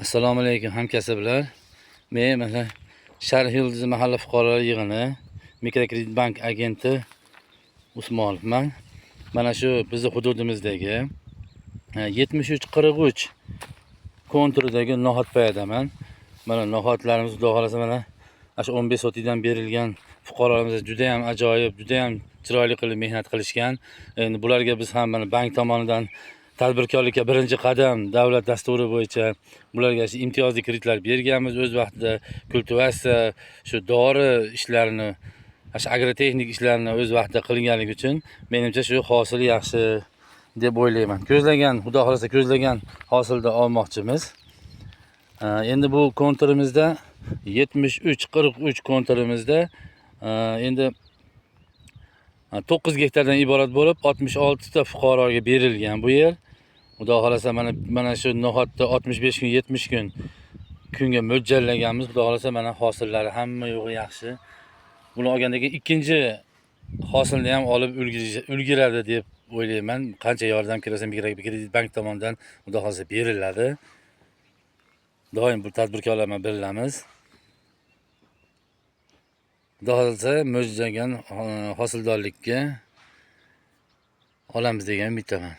Assalomu alaykum hamkasblar. Men mana Sharq Yulduzi mahalla fuqarolar yig'ini Mikrokredit bank agenti Usmonovman. Mana shu bizning hududimizdagi 7343 konturidagi nohot payadaman. Mana nohotlarimiz xudo xolasa mana shu 15 sotidan berilgan fuqarolarimiz juda ham ajoyib, juda ham chiroyli qilib mehnat qilishgan. Endi bularga biz ham mana bank tomonidan tadbirkorlikka birinchi qadam davlat dasturi bo'yicha bularga imtiyozli kreditlar berganmiz. O'z vaqtida kultivatsiya, shu dori ishlarini, agrotexnik ishlarni o'z vaqtida qilganligi uchun menimcha shu hosil yaxshi deb o'ylayman. Xudo xolasa ko'zlagan hosilda olmoqchimiz. Endi bu konturimizda 73-43 konturimizda endi 9 gektardan iborat bo'lib 66 ta fuqaroga berilgan bu yer. Xudo xolasa mana shu nohotda 65 kun, 70 kunga mo'ljallaganmiz. Xudo xolasa mana hosillari hamma yo'g'i yaxshi. Buni olgandan keyin ikkinchi hosilni ham olib ulguradi deb o'ylayman. Qancha yordam kerak Mikrokredit bank tomonidan xudo xolasa beriladi. Doim bu tadbirkorlar bilan birlamiz. Xudo xolasa mo'ljallagan hosildorlikka olamiz degan umiddaman.